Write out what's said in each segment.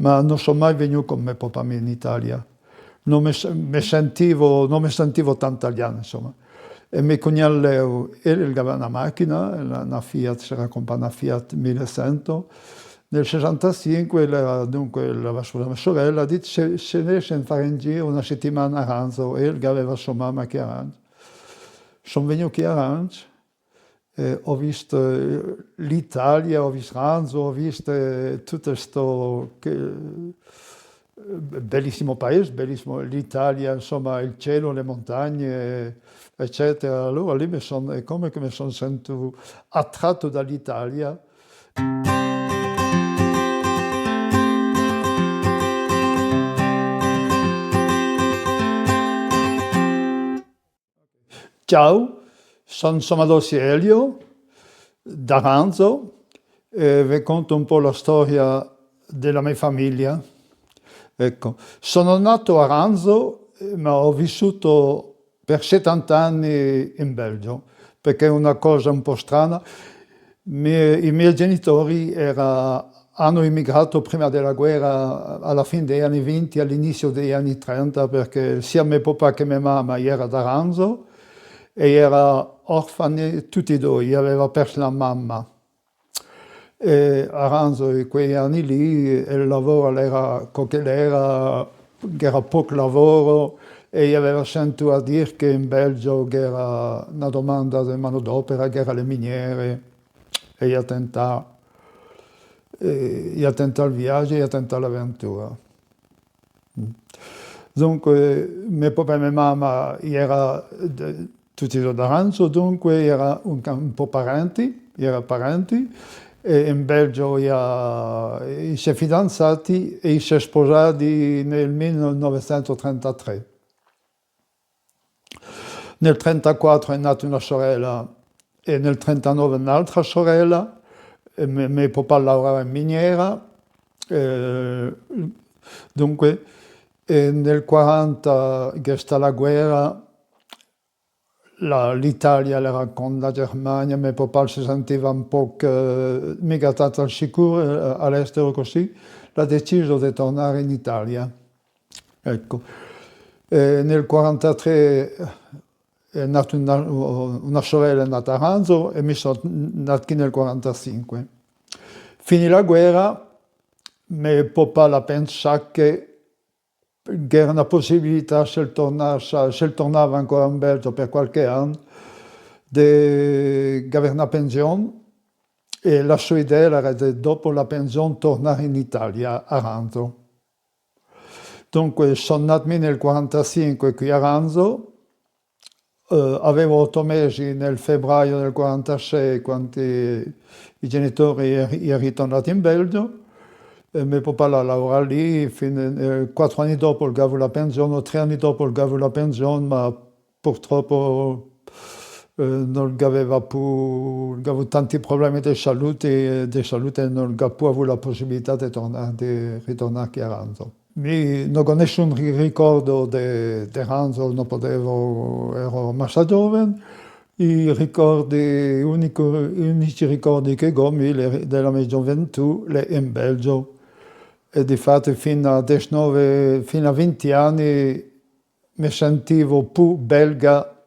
ma non sono mai venuto con mio papà in Italia. Non mi sentivo tanto italiano, insomma. E mio cognato, lui aveva una macchina, una Fiat, si era comprata una Fiat 1100. Nel 65, dunque, la sua sorella ha detto se ne riesce a fare in giro una settimana a Ranzo, e lui aveva sua mamma che a Ranzo. Sono venuto qui a Ranzo, ho visto l'Italia, ho visto Ranzo, ho visto tutto questo bellissimo paese, bellissimo l'Italia, insomma il cielo, le montagne, eccetera. Allora lì è come che mi sono sentito attratto dall'Italia. Ciao, sono Adolfo Elio, da Ranzo, e vi conto un po' la storia della mia famiglia. Ecco, sono nato a Ranzo, ma ho vissuto per 70 anni in Belgio, perché è una cosa un po' strana. I miei genitori hanno immigrato prima della guerra, alla fine degli anni 20, all'inizio degli anni 30, perché sia mio papà che mia mamma erano da Ranzo, e erano orfani tutti e due, aveva perso la mamma. E a Ranzo in quegli anni lì il lavoro era poco lavoro, e io avevo sentito a dire che in Belgio era una domanda di manodopera, che era le miniere, e io tentavo il viaggio, io tentavo l'avventura. Dunque, mio papà e mia mamma erano tutti da Ranzo, dunque erano un po' parenti, e in Belgio si sono fidanzati e si sono sposati nel 1933. Nel 1934 è nata una sorella e nel 1939 un'altra sorella. Mio papà lavorava in miniera, dunque nel 1940 che è stata la guerra, l'Italia era con la Germania, mio papà si sentiva un po' mica tanto al sicuro all'estero, così ha deciso di tornare in Italia. Ecco. Nel 1943 è nata una sorella, è nata a Ranzo, e mi sono nato qui nel 1945. Finì la guerra, mio papà la pensa che era una possibilità, se tornava ancora in Belgio per qualche anno, di avere una pensione, e la sua idea era di, dopo la pensione, tornare in Italia, a Ranzo. Dunque sono nato nel 1945 qui a Ranzo, avevo 8 mesi nel febbraio del 1946, quando i genitori erano ritornati in Belgio. Mio papà lavorava lì, 4 anni dopo avevo la pensione, o 3 anni dopo avevo la pensione, ma purtroppo non avevo tanti problemi di salute, e non ho più avuto la possibilità di ritornare qui a Ranzo. Non ho nessun ricordo di Ranzo, non potevo, ero abbastanza giovane. I unici ricordi che ho della mia gioventù è in Belgio. E di fatto fino a 20 anni mi sentivo più belga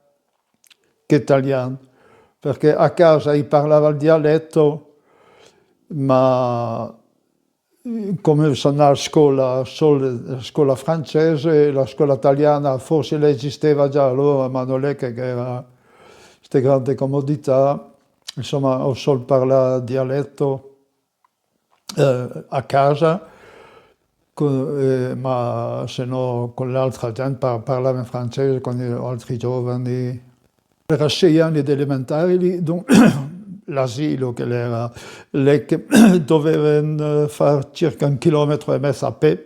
che italiano, perché a casa io parlavo il dialetto, ma come sono a scuola, solo la scuola francese, la scuola italiana forse esisteva già allora, ma non è che era queste grandi comodità. Insomma, ho solo parlato dialetto a casa, ma se no con l'altra gente parlavo in francese con gli altri giovani. Era 6 anni di elementari lì, l'asilo che era, che dovevano fare circa 1,5 chilometri a piedi,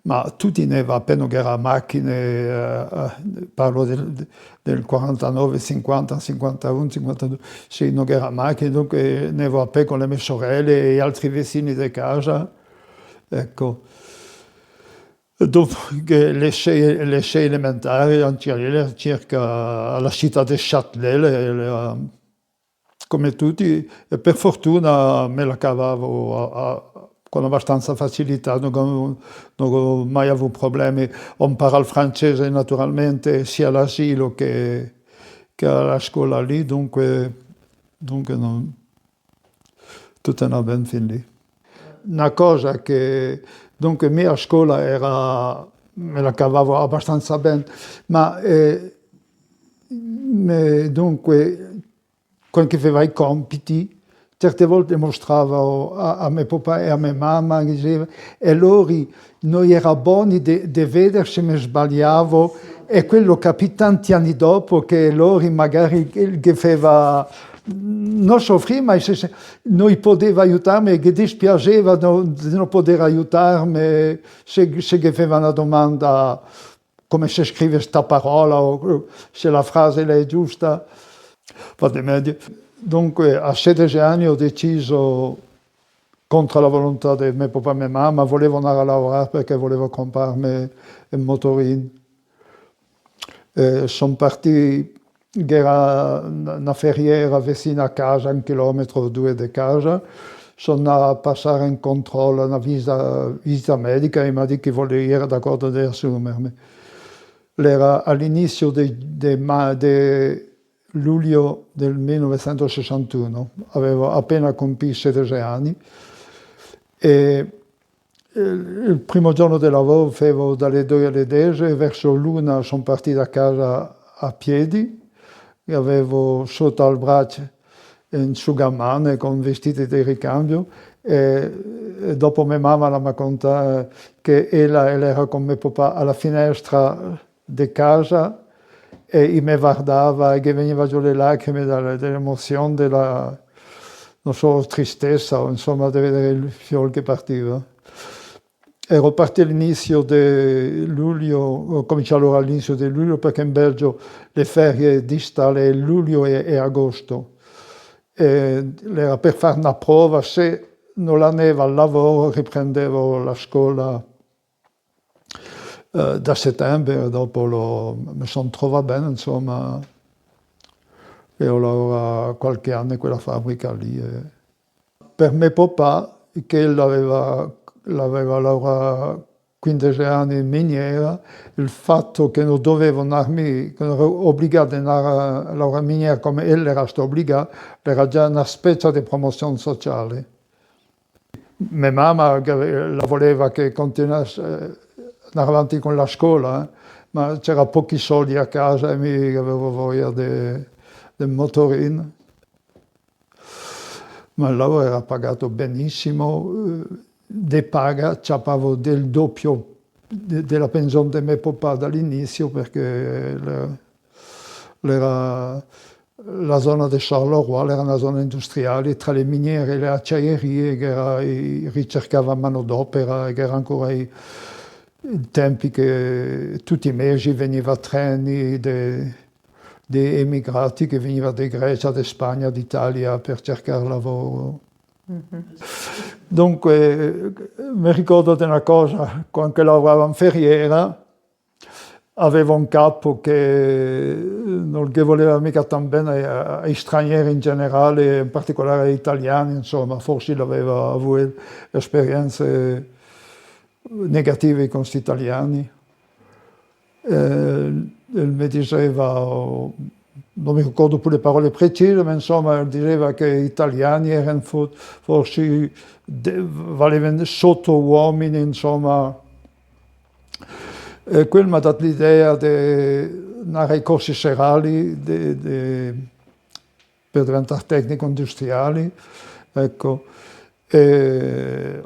ma tutti ne va appena che era macchine, parlo del 49, 50, 51, 52, sì, non era macchine, dunque ne va a piedi con le mie sorelle e gli altri vicini di casa. Ecco, dopo che le 6 elementari, circa alla città di Châtelet, come tutti, e per fortuna me la cavavo con abbastanza facilità, non ho mai avuto problemi. Ho imparato il francese naturalmente sia all'asilo che alla scuola lì, dunque non, tutto andava bene fin lì. Una cosa che, dunque, mia scuola me la cavavo abbastanza bene, ma dunque, quando facevo i compiti, certe volte mostravo a mio papà e a mia mamma, e loro non erano buoni di vedere se mi sbagliavo, e quello capì tanti anni dopo che loro magari che faceva non soffriva, ma non poteva aiutarmi e che dispiaceva di non poter aiutarmi se faceva una domanda come si scrive sta parola o se la frase è giusta. Dunque a 16 anni ho deciso, contro la volontà di mio papà e mia mamma, volevo andare a lavorare perché volevo comprarmi un motorino. Sono partito, che era una ferriera vicino a casa, 1,2 km di casa. Sono andato a passare in controllo, una visita medica, e mi ha detto che era d'accordo di assumermi. Era all'inizio di luglio del 1961, avevo appena compiuto 16 anni, e il primo giorno di lavoro facevo dalle 2 alle 10, e verso l'1 sono partito a casa a piedi, e avevo sotto al braccio un asciugamano con vestiti di ricambio, e dopo mia mamma mi ha contato che ella era con mio papà alla finestra di casa e mi guardava e che veniva giù le lacrime dell'emozione, della, non so, tristezza, insomma, di vedere il fiore che partiva. Ero partito all'inizio di luglio, ho cominciato allora all'inizio di luglio perché in Belgio le ferie d'estate è luglio e agosto. Era per fare una prova, se non la neva al lavoro riprendevo la scuola da settembre, e dopo mi sono trovato bene, insomma, e ho lavorato qualche anno in quella fabbrica lì. Per mio papà, che l'aveva lavorato 15 anni in miniera, il fatto che non dovevo andare, che non ero obbligato ad andare a lavorare in miniera come lui era stato obbligato, era già una specie di promozione sociale. Mia mamma la voleva che continuasse andare avanti con la scuola, ma c'era pochi soldi a casa e mi avevo voglia del motorino. Ma il lavoro era pagato benissimo, di paga c'avevo del doppio della pensione di mio papà dall'inizio, perché la zona di Charleroi era una zona industriale tra le miniere e le acciaierie, che ricercava manodopera, che era ancora i tempi che tutti i mesi veniva treni di emigrati che venivano di Grecia, di Spagna, d'Italia per cercare lavoro. Mm-hmm. Dunque mi ricordo di una cosa, quando lavoravo in ferriera avevo un capo che non voleva mica tan bene ai stranieri in generale, in particolare agli italiani, insomma, forse aveva avuto esperienze negative con questi italiani. Mi diceva, non mi ricordo più le parole precise, ma insomma diceva che gli italiani erano forse valevano sotto uomini, insomma. E quello mi ha dato l'idea di andare ai corsi serali per diventare tecnico industriale, ecco.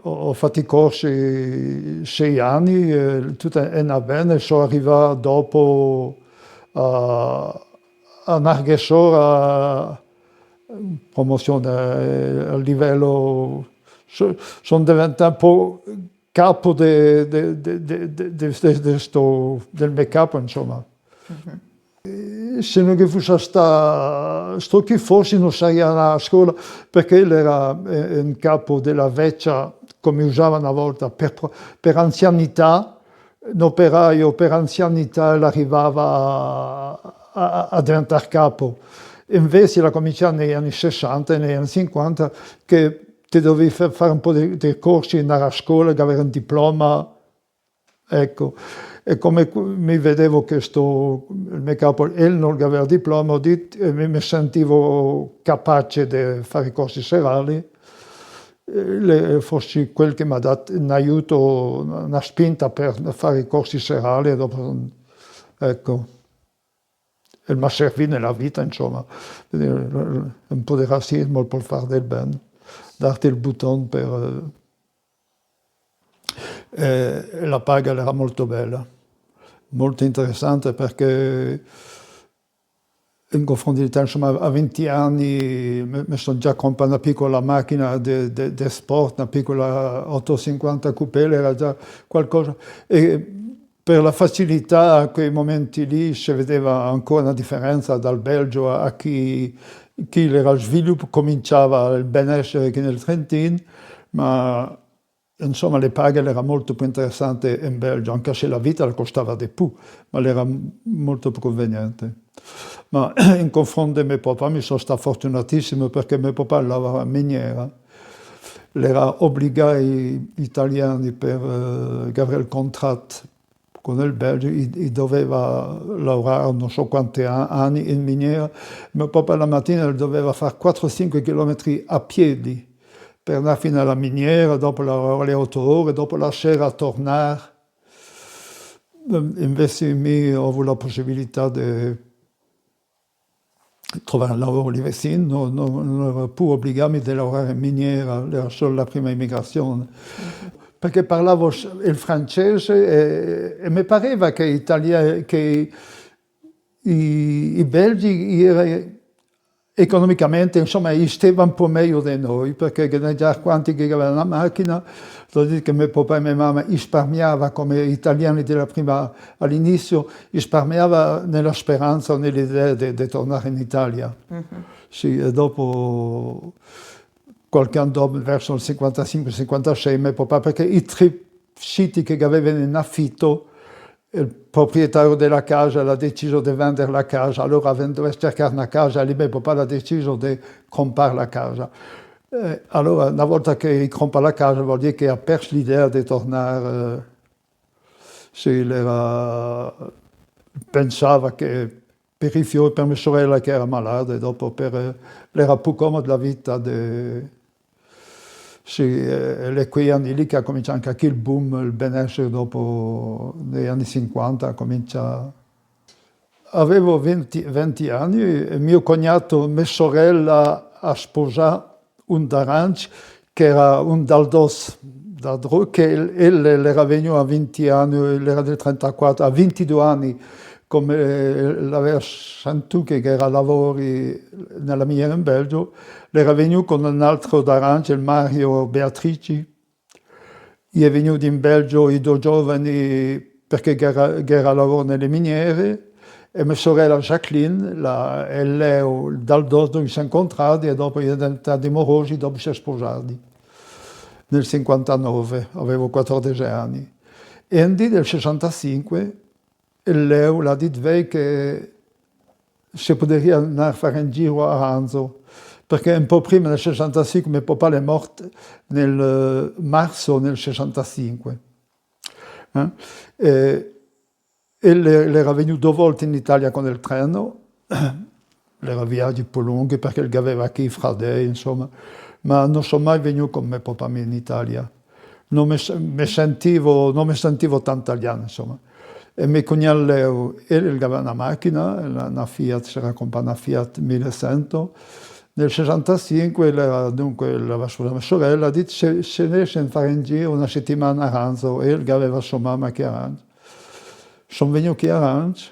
Ho fatto i corsi 6 anni, tutto è andato bene, sono arrivato dopo a un assessore, promozione a livello, sono diventato un po' capo del make-up, insomma. Mm-hmm. Se non che fosse sto che forse non sarei andata a scuola, perché lui era in capo della vecchia, come usava una volta, per anzianità, un operaio per anzianità arrivava a diventare capo. Invece la cominciava negli anni 60 e negli anni 50, che ti dovevi fare un po' di corsi nella scuola, avere un diploma, ecco. E come mi vedevo che il mio capo, non aveva il diploma, mi sentivo capace di fare i corsi serali, fossi quel che mi ha dato un aiuto, una spinta per fare i corsi serali, e dopo, ecco. E mi ha servito nella vita, insomma, un po' di razzismo per fare del bene, darti il button per... la paga era molto bella, molto interessante, perché in confronto dell'Italia, insomma, a 20 anni mi sono già comprato una piccola macchina di sport, una piccola 850 coupé, era già qualcosa. E per la facilità a quei momenti lì si vedeva ancora una differenza dal Belgio a chi era lo sviluppo, cominciava il benessere qui nel Trentino, ma insomma le paghe erano molto più interessanti in Belgio, anche se la vita costava di più, ma era molto più conveniente. Ma in confronto di mio papà mi sono stato fortunatissimo, perché mio papà lavorava in miniera. Era obbligato gli italiani per avere il contratto con il Belgio, doveva lavorare non so quanti anni in miniera. Mio papà la mattina doveva fare 4-5 chilometri a piedi per andare fino alla miniera, dopo lavorare le 8 ore, dopo la sera tornare. Invece io ho avuto la possibilità di trovare un lavoro lì vicino, non ero più obbligato a lavorare in miniera, era solo la prima immigrazione. Perché parlavo il francese e mi pareva che i belgi economicamente, insomma, stavano un po' meglio di noi, perché già quanti che avevano una macchina, devo dire che mio papà e mia mamma risparmiavano come italiani della prima, all'inizio, risparmiava nella speranza o nell'idea di tornare in Italia. Sì, e dopo, qualche anno dopo, verso il 55-56, mio papà, perché i tre siti che avevano in affitto, il proprietario della casa ha deciso di vendere la casa, allora doveva cercare una casa, e mio papà ha deciso di comprare la casa. Allora, una volta che compra la casa, vuol dire che ha perso l'idea di tornare. Sì, pensava che per i fiori, per mia sorella che era malata, e dopo era più comoda la vita di... Sì, è quegli anni lì che ha cominciato anche qui il boom, il benessere dopo, negli anni 50, comincia... Avevo 20 anni e mio cognato, mia sorella, ha sposato un d'Aranci, che era un Daldos, che era venuto a 20 anni, era del 34, a 22 anni, come l'aveva sentito che era a lavori nella miniera in Belgio, era venuto con un altro d'Aranci, il Mario Beatrici. È venuto in Belgio i due giovani perché era a lavoro nelle miniere, e mia sorella Jacqueline e Leo dal dove si sono incontrati, e dopo sono diventati morosi, dopo si sono sposati. Nel 59, avevo 14 anni. E nel 65 Leo l'ha detto che si poteva andare a fare un giro a Ranzo, perché un po' prima, nel 65, mio papà è morto nel marzo del 65. Era venuto 2 volte in Italia con il treno, era viaggi più lunghi perché aveva qui i fratelli, insomma, ma non sono mai venuto con mio papà in Italia. Non mi sentivo tanto italiano, insomma. E mio cognato Leo, aveva una macchina, una Fiat, si era comprata una Fiat 1100. Nel 65 dunque la sua sorella ha detto se ne esce a fare in giro una settimana a Ranzo, e aveva sua mamma che a Ranzo. Sono venuto qui a Ranzo,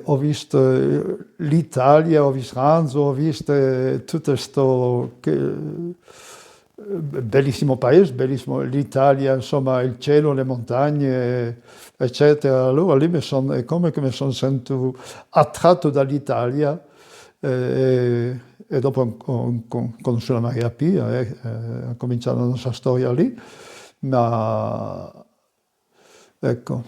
ho visto l'Italia, ho visto Ranzo, ho visto tutto questo bellissimo paese, bellissimo l'Italia, insomma il cielo, le montagne, eccetera. Allora lì è come che mi sono sentito attratto dall'Italia, e dopo ho conosciuto la Maria Pia, ho cominciato la nostra storia lì, ma ecco,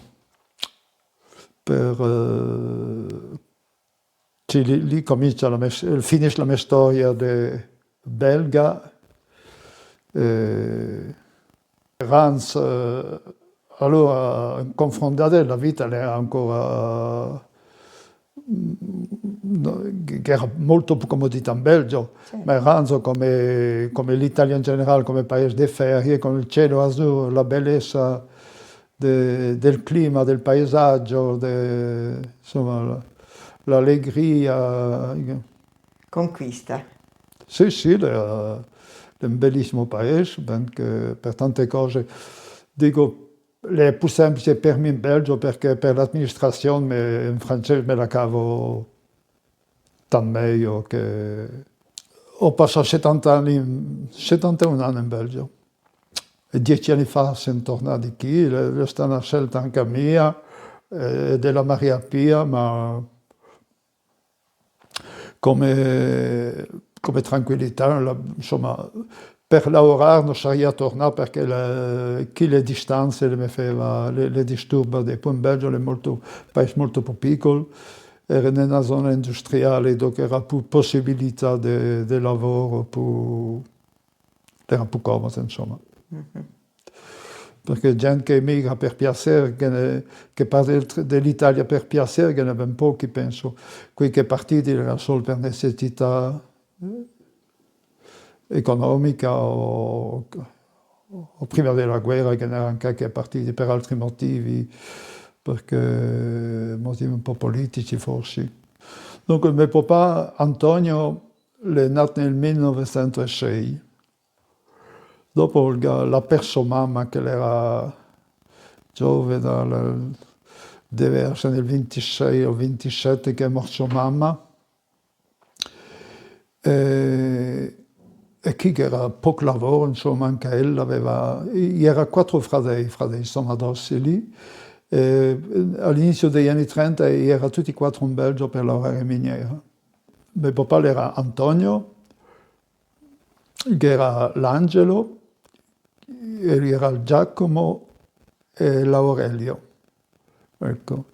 lì finisce la mia storia belga, Ranz, allora, confrontate, la vita era ancora che era molto più comodità in Belgio, certo. Ma Ranzo come l'Italia in generale, come paese di ferie, con il cielo azzurro, la bellezza del clima, del paesaggio, insomma, l'allegria. Conquista. Sì, è un bellissimo paese, per tante cose. Dico, è più semplice per me in Belgio perché per l'amministrazione in francese me la cavo tanto meglio che ho passato 71 anni in Belgio e 10 anni fa sono tornato qui, è stata una scelta anche mia e della Maria Pia, ma come tranquillità, insomma, per lavorare non sarei tornato perché qui le distanze le disturba. Poi in Belgio è un paese molto più piccolo, era in una zona industriale dove era più possibilità di lavoro, era più comodo, insomma. Mm-hmm. Perché gente che emigra per piacere, che parte dell'Italia per piacere, che ne abbiamo pochi, penso. Quelli che partiti erano solo per necessità economica o prima della guerra, che ne erano anche partiti per altri motivi, perché motivi un po' politici forse. Dunque mio papà Antonio è nato nel 1906. Dopo l'ha perso mamma, che era giovane, deve essere nel 26 o 27 che è morto mamma. E chi era poco lavoro, insomma, anche ella aveva. Era 4 fratelli sono adossi lì. All'inizio degli anni 30 erano tutti 4 in Belgio per lavorare in miniera. Mio papà era Antonio, che era l'Angelo, era il Giacomo e l'Aurelio. Ecco.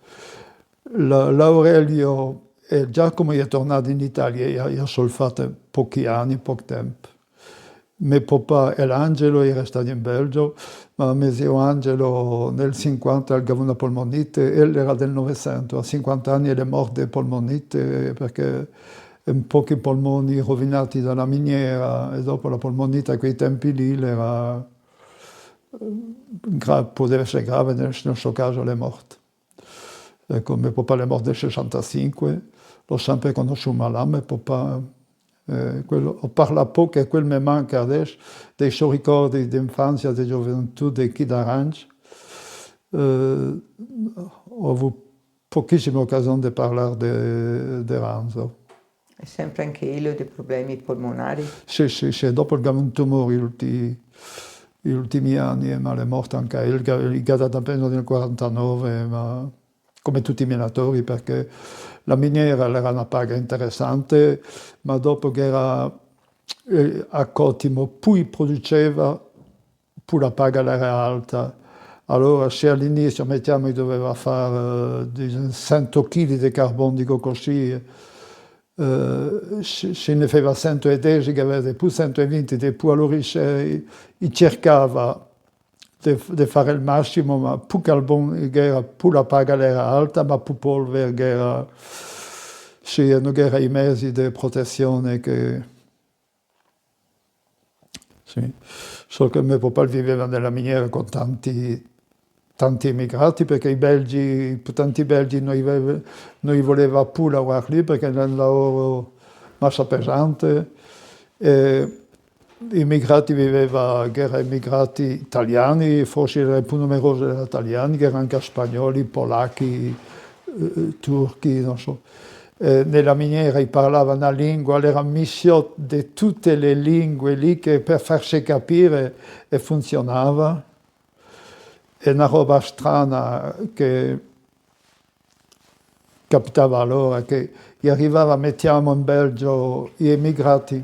L'Aurelio e Giacomo è tornato in Italia, io sono fatto pochi anni, poco tempo. Mio papà e l'Angelo erano stati in Belgio, ma mio zio Angelo nel 50 aveva una polmonite, lui era del Novecento, a 50 anni è morto di polmonite perché un po' i polmoni rovinati dalla miniera e dopo la polmonite a quei tempi lì era poteva essere grave, nel suo caso è morto. Ecco, mio papà è morto nel 65, l'ho sempre conosciuto malà, mio papà. Ho parlato poco e quello mi manca adesso, dei suoi ricordi di infanzia, di gioventù, di Kid Orange. Ho avuto pochissime occasioni di parlare di Ranzo. E sempre anche io dei problemi polmonari? Sì, dopo il un tumore gli ultimi anni, ma è morto anche lui, è dato appena nel 49, ma come tutti i minatori, perché la miniera era una paga interessante, ma dopo che era a Cotimo, più produceva, più la paga era alta. Allora se all'inizio mettiamo che doveva fare 100 kg di carbone, dico così, se ne faceva 110, che aveva più 120, più allora cercava di fare il massimo, ma più carbone era, più la paga era alta, ma più polvere era, non era i mezzi di protezione che. Sì. So che mio papà viveva nella miniera con tanti immigrati, perché tanti belgi non voleva più lavorare lì perché era un lavoro massa pesante. Gli immigrati erano immigrati italiani, forse erano più numerosi degli italiani, che erano anche spagnoli, polacchi, turchi, non so. Nella miniera parlavano una lingua, era missione di tutte le lingue lì che per farsi capire e funzionava. È una roba strana che capitava allora, che arrivava, mettiamo in Belgio gli immigrati.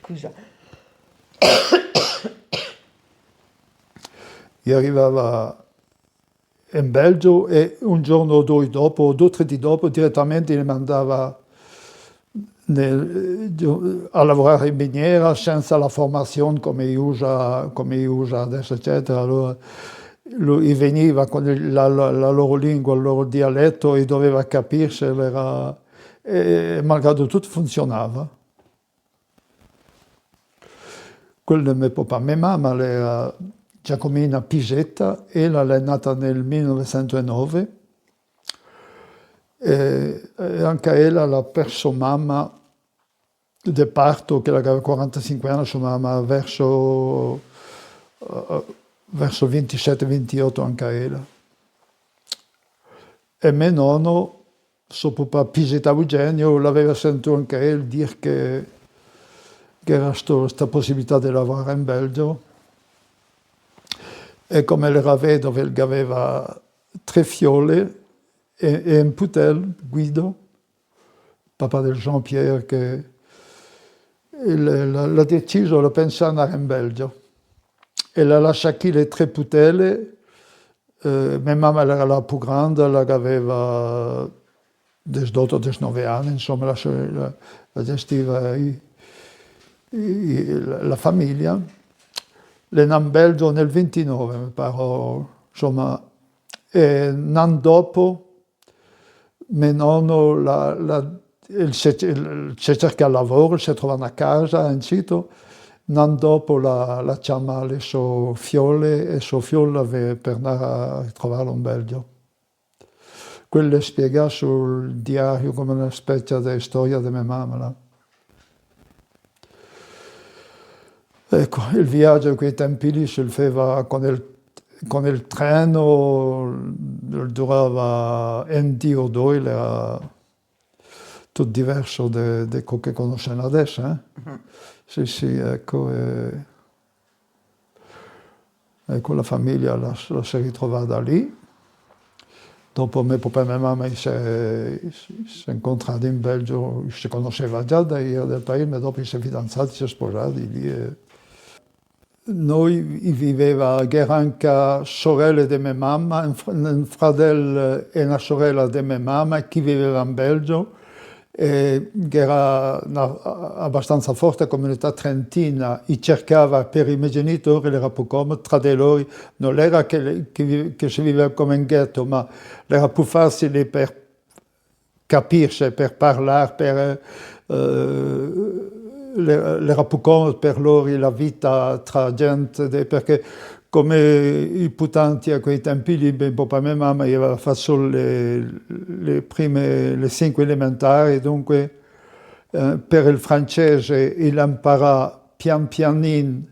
Scusa. Arrivava in Belgio e un giorno o 2 dopo, o 2 o 3 giorni dopo, direttamente li mandava a lavorare in miniera senza la formazione come usa adesso, eccetera. Allora, lui veniva con la loro lingua, il loro dialetto e doveva capirsela, e malgrado tutto funzionava. Quello di mio papà. Mia mamma era Giacomina Pisetta, e è nata nel 1909 e anche lei l'ha perso mamma del parto, che aveva 45 anni, sua mamma verso 27-28 anche lei. E mio nonno, suo papà Pisetta Eugenio, l'aveva sentito anche lui dire che era questa possibilità di lavorare in Belgio. E come era vedovo, aveva 3 fiole e un putel, Guido, papà del Jean-Pierre, che l'ha deciso di pensare ad andare in Belgio. E l'ha lasciato qui le 3 putelle. Mia mamma era la più grande, aveva 18-19 anni, insomma, la gestiva la famiglia. Le nato in Belgio nel 29, mi pare, insomma. E un anno dopo, mio nonno si cerca lavoro, si trova una casa in sito. Un anno dopo la chiama le sue fiole e sue fiole per andare a trovarlo in Belgio. Quello spiega sul diario come una specie di storia di mia mamma. Ecco, il viaggio a quei tempi lì si faceva con il treno, durava un dì o due, era tutto diverso da quello che conosciamo adesso. Sì, ecco. Ecco, la famiglia la si è ritrovata lì. Dopo mio papà e mia mamma si sono incontrati in Belgio, si conosceva già del paese, ma dopo si sono fidanzati, si sono sposati lì. Noi viveva, era anche sorella di mia mamma, un fratello e una sorella di mia mamma che viveva in Belgio, e era una abbastanza forte comunità trentina, e cercava per i miei genitori, era più comodo, tra di loro, non era che si viveva come in ghetto, ma era più facile per capirsi, per parlare, era più comodo per loro la vita tra gente, perché come i putanti a quei tempi lì, mio papà e mia mamma avevano fatto solo le 5 elementari, dunque per il francese il imparò pian pianino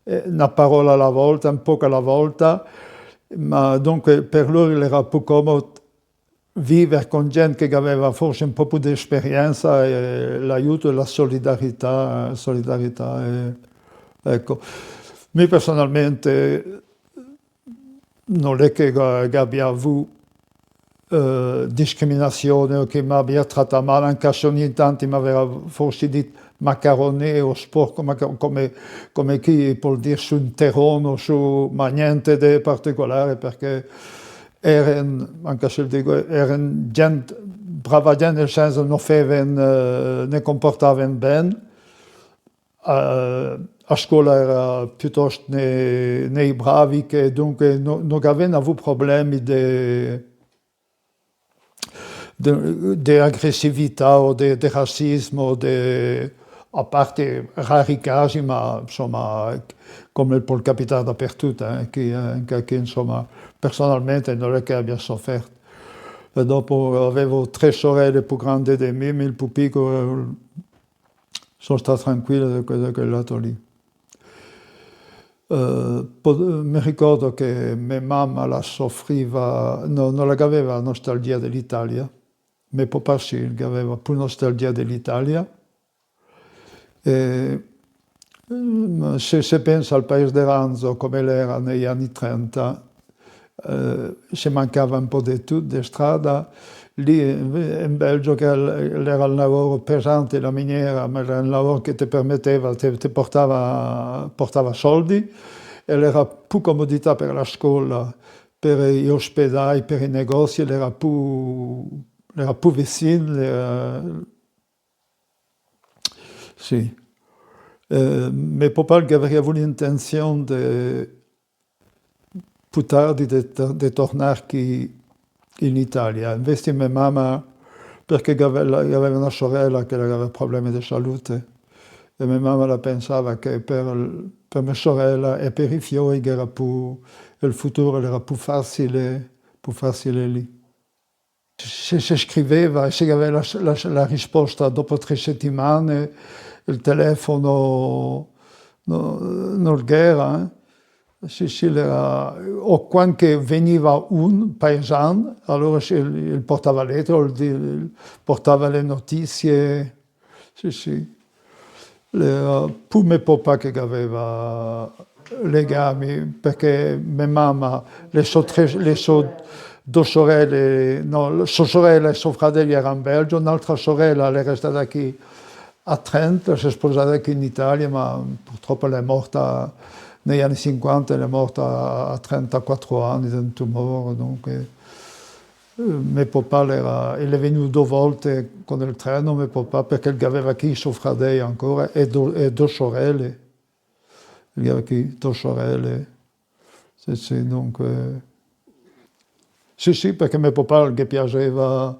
una parola alla volta, un po' alla volta, ma dunque per loro era più comodo vivere con gente che aveva forse un po' più di esperienza, e l'aiuto e la solidarietà, ecco. Me personalmente non è che abbia avuto discriminazione o che mi abbia trattato male, anche se ogni tanto mi aveva forse detto macarone o sporco, come chi può dire su un terreno, ma niente di particolare, perché anche se dico, erano gente, brava gente, nel senso ne comportavano bene. A scuola era piuttosto nei bravi, che dunque non avevano avuto problemi di aggressività o di razzismo, a parte rari casi, ma insomma, come può capitare dappertutto, che insomma, personalmente non è che abbia sofferto. E dopo avevo 3 sorelle più grandi di me, il più piccolo, sono stato tranquillo da quel lato lì. Mi ricordo che mia mamma la soffriva, non aveva nostalgia dell'Italia, mio papà sì, che aveva più nostalgia dell'Italia. Se pensa al paese di Ranzo come era negli anni 30, se mancava un po' di tutto, di strada. Lì in Belgio che era il lavoro pesante, la miniera, ma era un lavoro che ti permetteva, ti portava soldi, e era più comodità per la scuola, per gli ospedali, per i negozi, era più vicino, sì. Mio papà aveva avuto l'intenzione di più tardi di tornare qui in Italia. Invece mia mamma, perché aveva una sorella che aveva problemi di salute, e mia mamma pensava che per mia sorella e per i fioi il futuro era più facile lì. Se si scriveva e si aveva la risposta dopo 3 settimane, il telefono non c'era. Sì, o quando veniva un paesano, allora il portava lettere, portava le notizie. Sì. Era più mio papà che aveva legami, perché mia mamma, le sue due sorelle, no, sua sorella e suo fratello erano in Belgio, un'altra sorella è restata qui a Trento, si è sposata qui in Italia, ma purtroppo è morta negli anni 50, è morta a 34 anni di un tumore. Dunque, mio papà è venuto 2 volte con il treno, mio papà, perché aveva qui suo fratello ancora e 2 sorelle. Aveva qui 2 sorelle. Sì, dunque. Sì, perché mio papà gli piaceva,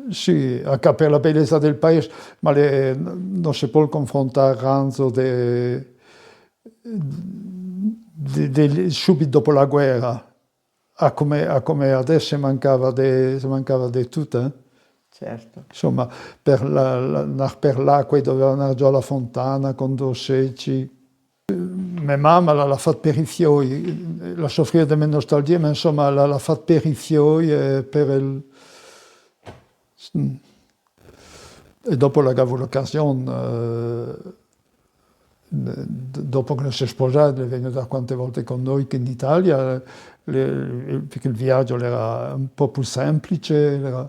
sì, anche per la bellezza del paese, ma non si può confrontare Ranzo subito dopo la guerra a come adesso mancava di tutto. Certo. Insomma, per l'acqua doveva andare giù alla fontana con 2 secci. Mia mamma l'ha fatto per i fioi, la soffriva di mia nostalgia, ma insomma l'ha fatto per i fioi e per il. E dopo avevo l'occasione, dopo che si è sposata, è venuta quante volte con noi che in Italia, perché il viaggio era un po' più semplice,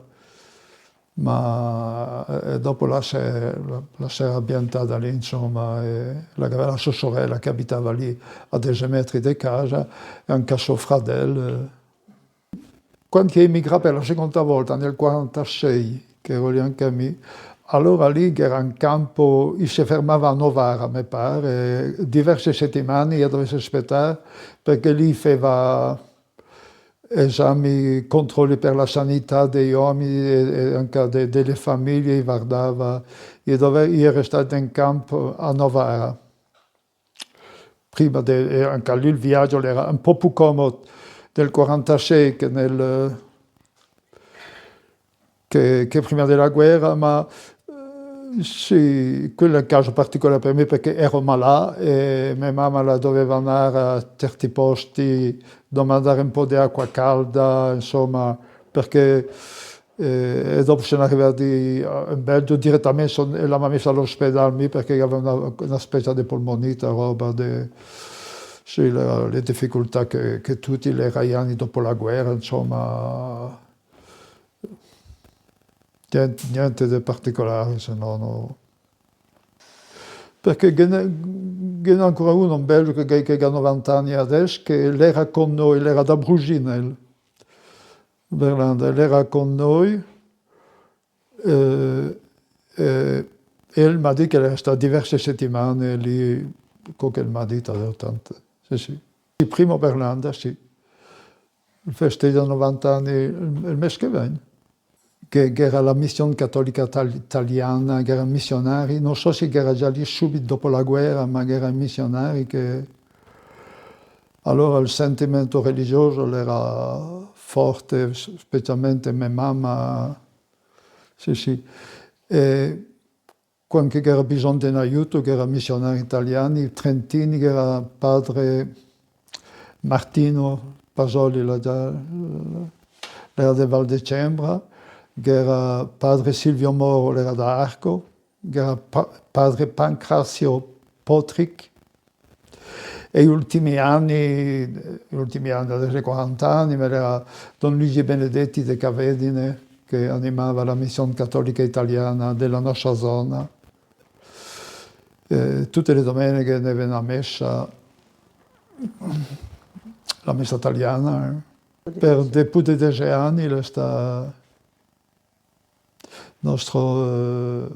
ma dopo la si era ambientata lì, insomma, e aveva la sua sorella che abitava lì a 10 metri di casa, e anche suo fratello. Quando è emigrato per la seconda volta, nel 1946, che ero lì anche a me, allora lì era in campo, si fermava a Novara, mi pare, diverse settimane io dovevo aspettare, perché lì faceva esami, controlli per la sanità degli uomini e anche delle famiglie, guardava. Io ero stato in campo a Novara. Prima anche lì il viaggio era un po' più comodo del 1946 che prima della guerra, ma sì, quello è un caso particolare per me perché ero malato e mia mamma la doveva andare a certi posti, domandare un po' di acqua calda, insomma, perché e dopo sono arrivati in Belgio direttamente e l'hanno messa all'ospedale perché aveva una specie di polmonite, roba sì, le difficoltà che tutti gli iraniani dopo la guerra, insomma. Niente di particolare, se no, no. Perché c'è ancora uno in Belgio che ha 90 anni adesso, che era con noi, era da Bruginel, era con noi, e lui mi ha detto che era stato diverse settimane lì, con che mi ha detto, tanto. Sì. Il primo Berlanda, sì. Il festeggio 90 anni il mese che viene. Che era la missione cattolica italiana, che erano missionari, non so se era già lì subito dopo la guerra, ma erano missionari che. Allora il sentimento religioso era forte, specialmente mia mamma, sì. E quando era bisogno di un aiuto, che erano missionari italiani, trentini, che era padre Martino Pasoli, era di Val de Cembra, che era padre Silvio Moro, era da Arco, che era padre Pancrazio Potric, e gli ultimi anni, adesso 40 anni, era Don Luigi Benedetti de Cavedine, che animava la missione cattolica italiana della nostra zona. Tutte le domeniche ne venne a messa, la messa italiana. Per più di 10 anni nostro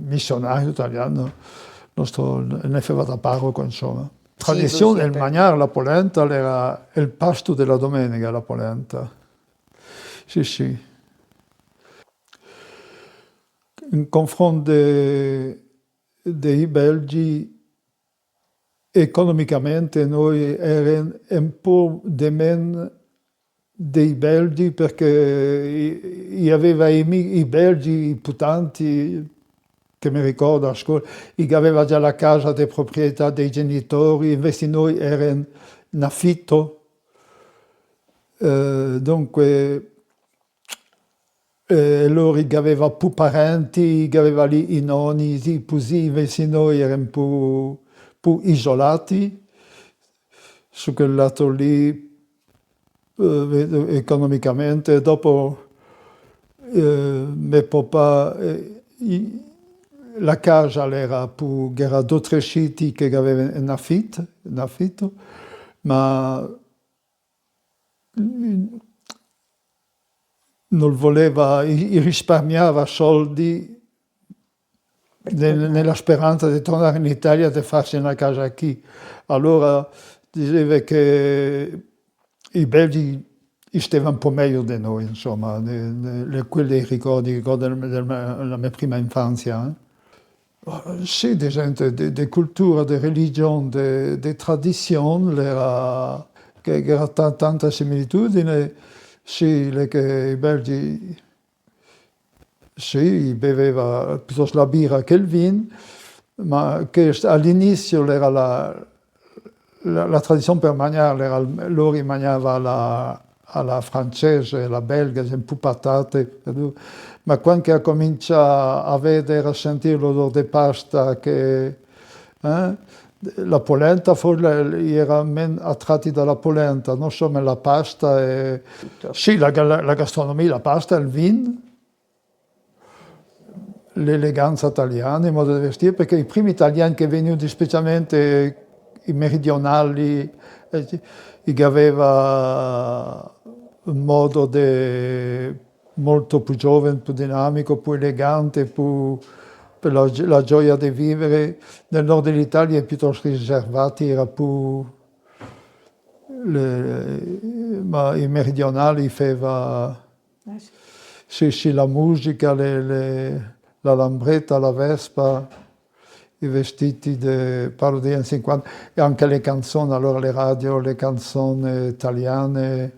missionario italiano, ne faceva da parroco, insomma. Tradizione, il mangiare la polenta era il pasto della domenica, la polenta. Sì, sì. In confronto dei belgi, economicamente noi eravamo un po' di meno dei belgi perché aveva i belgi, i putanti, che mi ricordo a scuola, che aveva già la casa di proprietà dei genitori, invece noi eravamo in affitto. Dunque, loro che avevano più parenti, che avevano i nonni, così, invece noi eravamo più isolati. Su quel lato lì, economicamente. Dopo mio papà, la casa era 2 o 3 siti che aveva in affitto, ma non voleva, risparmiava soldi nella speranza di tornare in Italia e di farsi una casa qui. Allora diceva che i belgi stavano un po' meglio di noi, insomma, quelli ricordi della mia prima infanzia. Sì, di cultura, di religione, di tradizione, che era tanta similitudine. Sì, che i belgi sì, beveva piuttosto la birra che il vino, ma che all'inizio era la tradizione per mangiare, loro mangiavano alla francese, alla belga, un po' patate, ma quando ha cominciato a vedere, a sentire l'odore di pasta, la polenta, forse era meno attratti dalla polenta, non solo la pasta. Sì, la gastronomia, la pasta, il vino, l'eleganza italiana, il modo di vestire, perché i primi italiani che venivano, specialmente i meridionali, che aveva un modo molto più giovane, più dinamico, più elegante, più per la gioia di vivere. Nel nord dell'Italia è piuttosto riservati, era più ma i meridionali faceva sì, la musica, la lambretta, la vespa, i vestiti, parlo degli anni 50, e anche le canzoni, allora le radio, le canzoni italiane,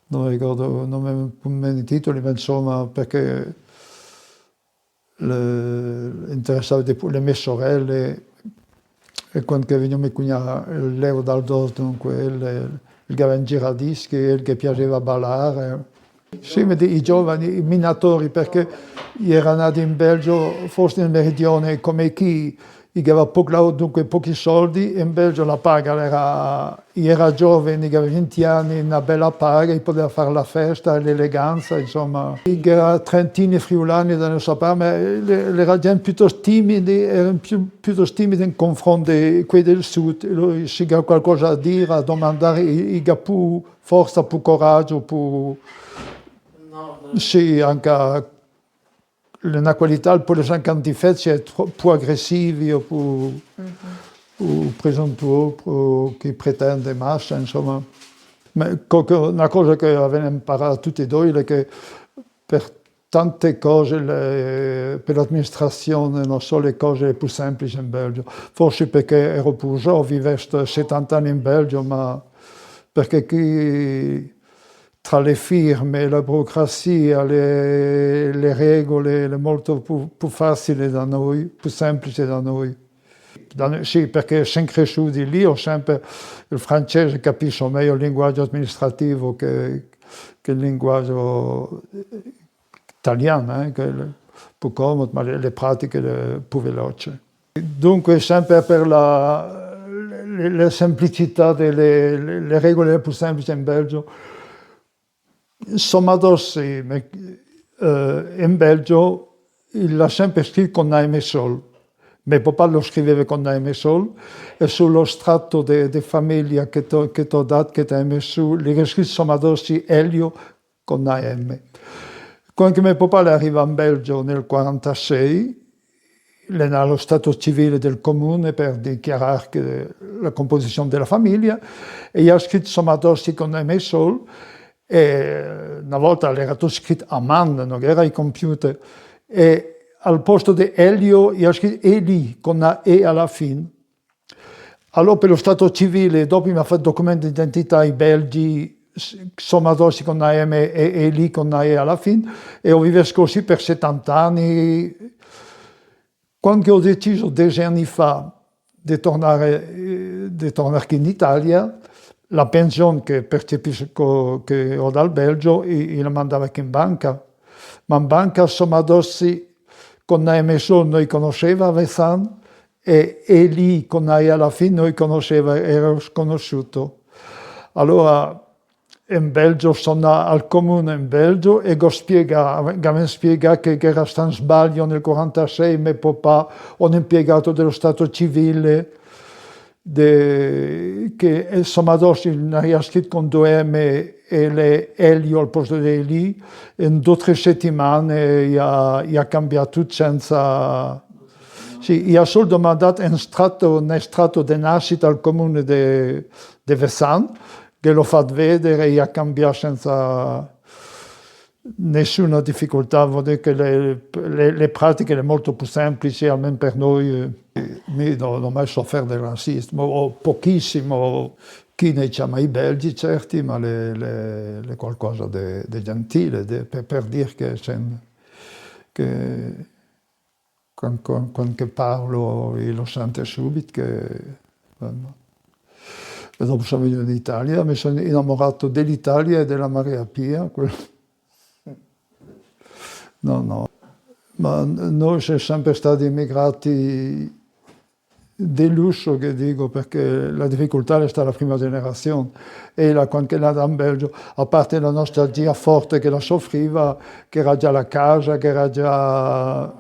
non ricordo i titoli, ma insomma, perché interessava di più le mie sorelle, e quando veniva mio cugnato, Leo Daldós, dunque, il che aveva un giradischi, il che piaceva ballare. Sì, i giovani, i minatori, perché erano nati in Belgio, forse nel meridione, come chi aveva dunque pochi soldi, in Belgio la paga era giovane, aveva 20 anni, una bella paga, e poteva fare la festa, l'eleganza, insomma. Era trentini, friulani da non sapere, ma erano gente piuttosto timidi, erano piuttosto timidi in confronto di quelli del sud. Si aveva qualcosa a dire, a domandare, ha più forza, più coraggio, più... Sì, anche una qualità, per les antifezzi, è più aggressivi o più presuntuosi, che pretende massa, insomma. Ma una cosa che abbiamo imparato tutti e due è che per tante cose, per l'amministrazione, non so le cose più semplici in Belgio. Forse perché ero più giovane, vivevo 70 anni in Belgio, ma perché qui tra le firme, la burocrazia, le regole, è molto più facile da noi, più semplice da noi. Sì, perché sono cresciuti lì, ho sempre il francese, capisco meglio il linguaggio amministrativo che il linguaggio italiano, che è più comodo, ma le pratiche più veloci. Dunque, sempre per la semplicità delle regole più semplici in Belgio. Insomma, sì, in Belgio l'ha sempre scritto con Naime Sol. Mio papà lo scriveva con Naime Sol e sullo strato di famiglia che ti ho dato, che ti hai messo, l'ha scritto insomma, sì, Elio con Naime. Quando mio papà arriva in Belgio nel 1946, è allo stato civile del comune per dichiarare la composizione della famiglia e ha scritto Somadossi con me solo e una volta era tutto scritto a mano, non era il computer e al posto di Elio ha scritto Eli con una E alla fine. Allora per lo stato civile, dopo mi ha fatto documento di identità in Belgi, Somadossi con una M e Eli con una E alla fine e ho vivuto così per 70 anni. Quando ho deciso 10 anni fa di tornare qui in Italia, la pensione che percepisco che ho dal Belgio, la mandavo anche in banca. Ma in banca Somadossi con la MSO noi conosceva Vezan e lì con la E alla fine noi conosceva, ero sconosciuto. Allora in Belgio sono al comune in Belgio e mi spiega che era stato un sbaglio nel 1946, mio papà, un impiegato dello Stato civile, che Somadossi ha scritto con 2M e le Elio al posto di Eli, in 2 o 3 settimane ha cambiato tutto senza... Sì, ha solo domandato un estratto di nascita al comune di Vezan, che l'ho fatto vedere e ha cambiato senza nessuna difficoltà. Vuol dire che le pratiche sono molto più semplici, almeno per noi. Non ho mai sofferto del razzismo, o pochissimo. Chi ne chiama i belgi, certi, ma è qualcosa di gentile, per dire che quando parlo lo sento subito che... E dopo sono venuto in Italia, mi sono innamorato dell'Italia e della Maria Pia. No, ma noi siamo sempre stati immigrati di lusso, che dico, perché la difficoltà è stata la prima generazione. E quando è nata in Belgio, a parte la nostra zia forte che la soffriva, che era già la casa, che era già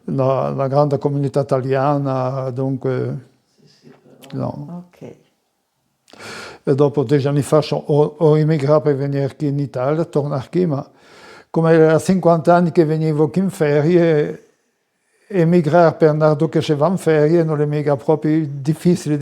la grande comunità italiana, dunque... No. Ok. E dopo 10 anni fa ho immigrato per venire qui in Italia, tornare qui, ma come era 50 anni che venivo qui in ferie, emigrare per andare dove si va in ferie non è mica proprio difficile.